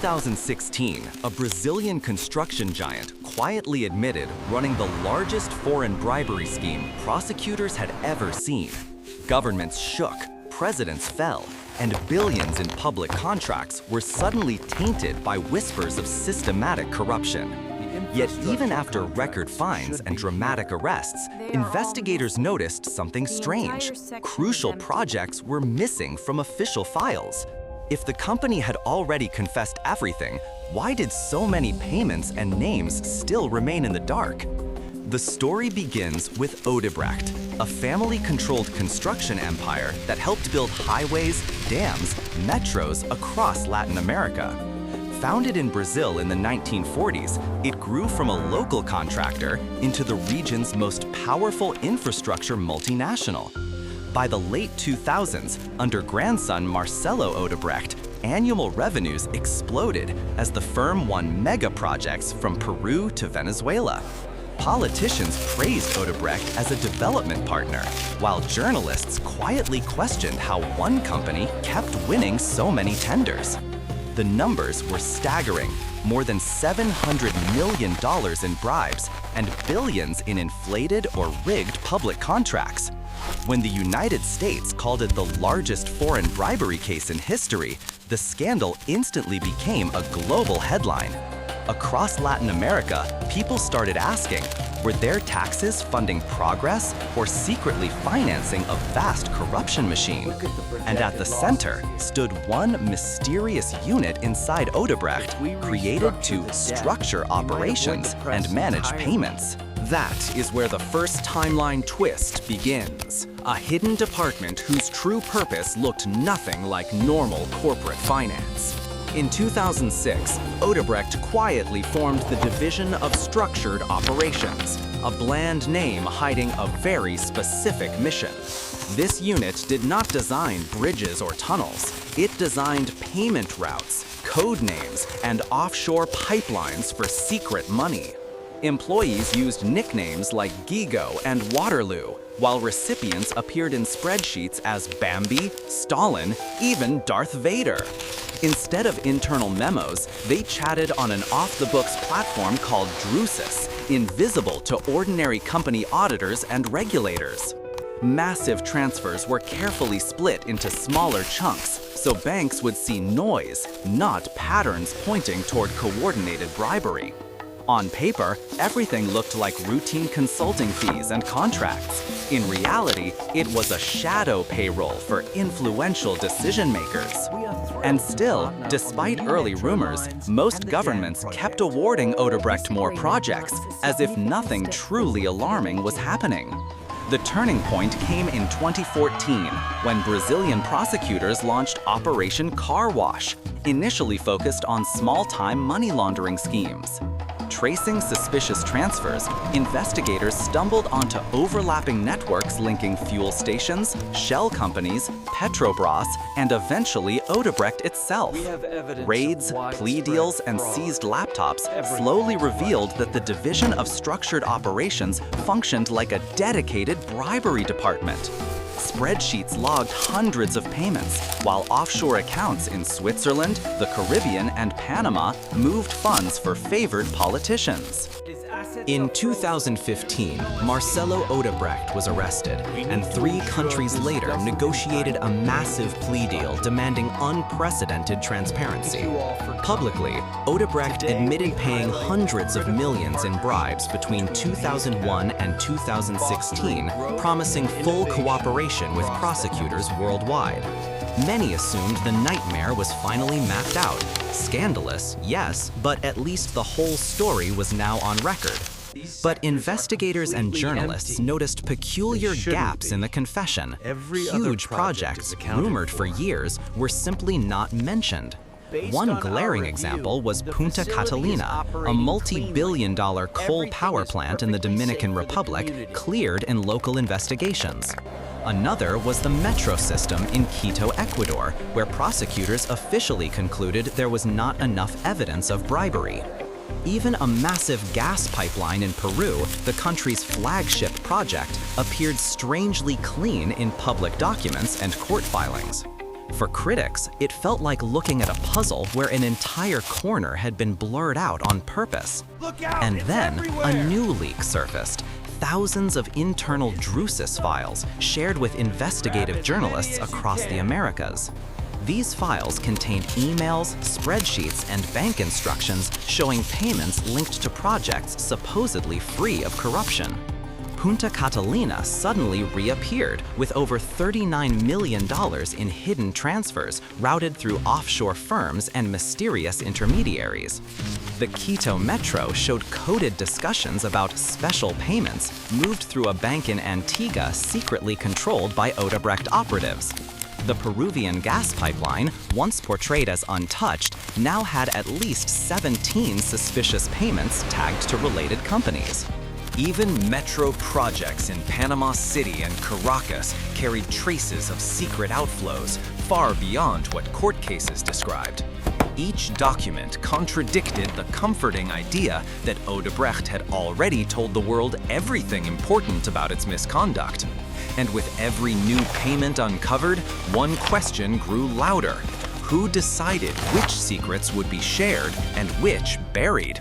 2016, a Brazilian construction giant quietly admitted running the largest foreign bribery scheme prosecutors had ever seen. Governments shook, presidents fell, and billions in public contracts were suddenly tainted by whispers of systematic corruption. Yet even after record fines and dramatic arrests, investigators noticed something strange. Crucial projects were missing from official files. If the company had already confessed everything, why did so many payments and names still remain in the dark? The story begins with Odebrecht, a family-controlled construction empire that helped build highways, dams, metros across Latin America. Founded in Brazil in the 1940s, it grew from a local contractor into the region's most powerful infrastructure multinational. By the late 2000s, under grandson Marcelo Odebrecht, annual revenues exploded as the firm won megaprojects from Peru to Venezuela. Politicians praised Odebrecht as a development partner, while journalists quietly questioned how one company kept winning so many tenders. The numbers were staggering: more than $700 million in bribes and billions in inflated or rigged public contracts. When the United States called it the largest foreign bribery case in history, the scandal instantly became a global headline. Across Latin America, people started asking, were their taxes funding progress or secretly financing a vast corruption machine? And at the center stood one mysterious unit inside Odebrecht, created to structure operations and manage payments. That is where the first timeline twist begins. A hidden department whose true purpose looked nothing like normal corporate finance. In 2006, Odebrecht quietly formed the Division of Structured Operations, a bland name hiding a very specific mission. This unit did not design bridges or tunnels. It designed payment routes, code names, and offshore pipelines for secret money. Employees used nicknames like Gigo and Waterloo, while recipients appeared in spreadsheets as Bambi, Stalin, even Darth Vader. Instead of internal memos, they chatted on an off-the-books platform called Drusus, invisible to ordinary company auditors and regulators. Massive transfers were carefully split into smaller chunks, so banks would see noise, not patterns pointing toward coordinated bribery. On paper, everything looked like routine consulting fees and contracts. In reality, it was a shadow payroll for influential decision-makers. And still, despite early rumors, most governments kept awarding Odebrecht more projects, as if nothing truly alarming was happening. The turning point came in 2014, when Brazilian prosecutors launched Operation Car Wash, initially focused on small-time money laundering schemes. Tracing suspicious transfers, investigators stumbled onto overlapping networks linking fuel stations, shell companies, Petrobras, and eventually Odebrecht itself. Raids, plea deals, and seized laptops slowly revealed that the Division of Structured Operations functioned like a dedicated bribery department. Spreadsheets logged hundreds of payments, while offshore accounts in Switzerland, the Caribbean, and Panama moved funds for favored politicians. In 2015, Marcelo Odebrecht was arrested, and 3 countries later negotiated a massive plea deal demanding unprecedented transparency. Publicly, Odebrecht admitted paying hundreds of millions in bribes between 2001 and 2016, promising full cooperation with prosecutors worldwide. Many assumed the nightmare was finally mapped out. Scandalous, yes, but at least the whole story was now on record. But investigators and journalists noticed peculiar gaps in the confession. Huge projects, rumored for years, were simply not mentioned. One glaring example was Punta Catalina, a multi-billion-dollar coal power plant in the Dominican Republic, cleared in local investigations. Another was the metro system in Quito, Ecuador, where prosecutors officially concluded there was not enough evidence of bribery. Even a massive gas pipeline in Peru, the country's flagship project, appeared strangely clean in public documents and court filings. For critics, it felt like looking at a puzzle where an entire corner had been blurred out on purpose. And then, a new leak surfaced. Thousands of internal Drusus files shared with investigative journalists across the Americas. These files contained emails, spreadsheets, and bank instructions showing payments linked to projects supposedly free of corruption. Punta Catalina suddenly reappeared with over $39 million in hidden transfers routed through offshore firms and mysterious intermediaries. The Quito Metro showed coded discussions about special payments moved through a bank in Antigua secretly controlled by Odebrecht operatives. The Peruvian gas pipeline, once portrayed as untouched, now had at least 17 suspicious payments tagged to related companies. Even metro projects in Panama City and Caracas carried traces of secret outflows far beyond what court cases described. Each document contradicted the comforting idea that Odebrecht had already told the world everything important about its misconduct. And with every new payment uncovered, one question grew louder. Who decided which secrets would be shared and which buried?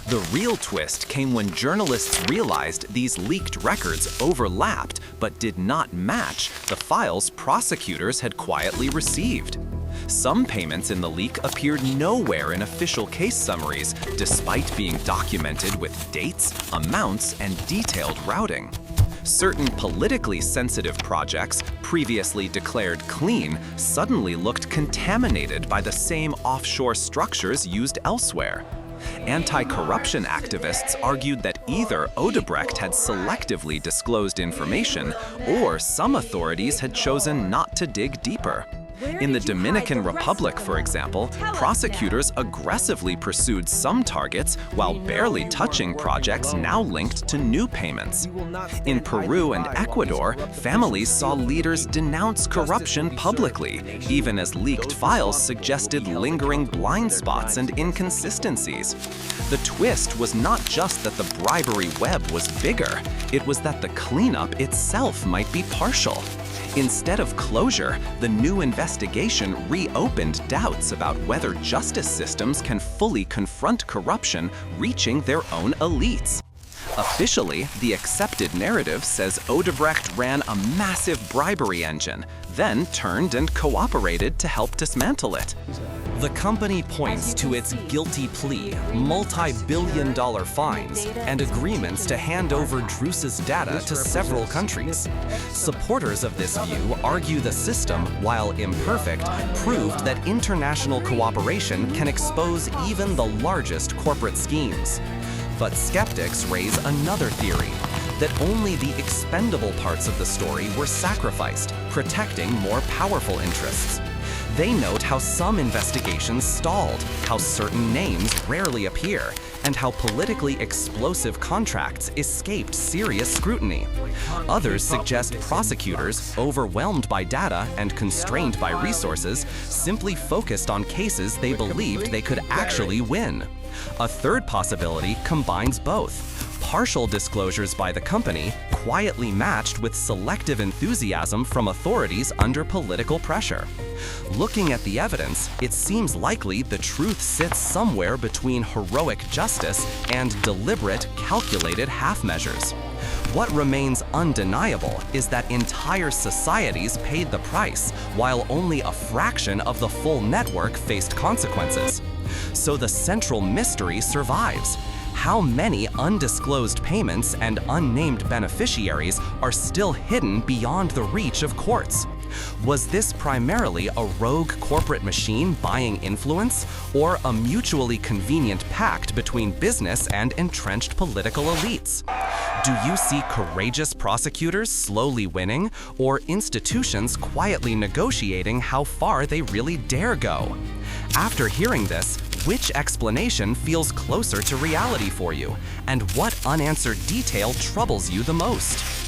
The real twist came when journalists realized these leaked records overlapped but did not match the files prosecutors had quietly received. Some payments in the leak appeared nowhere in official case summaries, despite being documented with dates, amounts, and detailed routing. Certain politically sensitive projects, previously declared clean, suddenly looked contaminated by the same offshore structures used elsewhere. Anti-corruption activists argued that either Odebrecht had selectively disclosed information, or some authorities had chosen not to dig deeper. In the Dominican Republic, for example, prosecutors aggressively pursued some targets while barely touching projects now linked to new payments. In Peru and Ecuador, families saw leaders denounce corruption publicly, even as leaked files suggested lingering blind spots and inconsistencies. The twist was not just that the bribery web was bigger, it was that the cleanup itself might be partial. Instead of closure, the new investigation reopened doubts about whether justice systems can fully confront corruption reaching their own elites. Officially, the accepted narrative says Odebrecht ran a massive bribery engine, then turned and cooperated to help dismantle it. The company points to its guilty plea, multi-billion-dollar fines, and agreements to hand over Drusus data to several countries. Supporters of this view argue the system, while imperfect, proved that international cooperation can expose even the largest corporate schemes. But skeptics raise another theory, that only the expendable parts of the story were sacrificed, protecting more powerful interests. They note how some investigations stalled, how certain names rarely appear, and how politically explosive contracts escaped serious scrutiny. Others suggest prosecutors, overwhelmed by data and constrained by resources, simply focused on cases they believed they could actually win. A third possibility combines both. Partial disclosures by the company, quietly matched with selective enthusiasm from authorities under political pressure. Looking at the evidence, it seems likely the truth sits somewhere between heroic justice and deliberate, calculated half-measures. What remains undeniable is that entire societies paid the price, while only a fraction of the full network faced consequences. So the central mystery survives. How many undisclosed payments and unnamed beneficiaries are still hidden beyond the reach of courts? Was this primarily a rogue corporate machine buying influence, or a mutually convenient pact between business and entrenched political elites? Do you see courageous prosecutors slowly winning, or institutions quietly negotiating how far they really dare go? After hearing this, which explanation feels closer to reality for you, and what unanswered detail troubles you the most?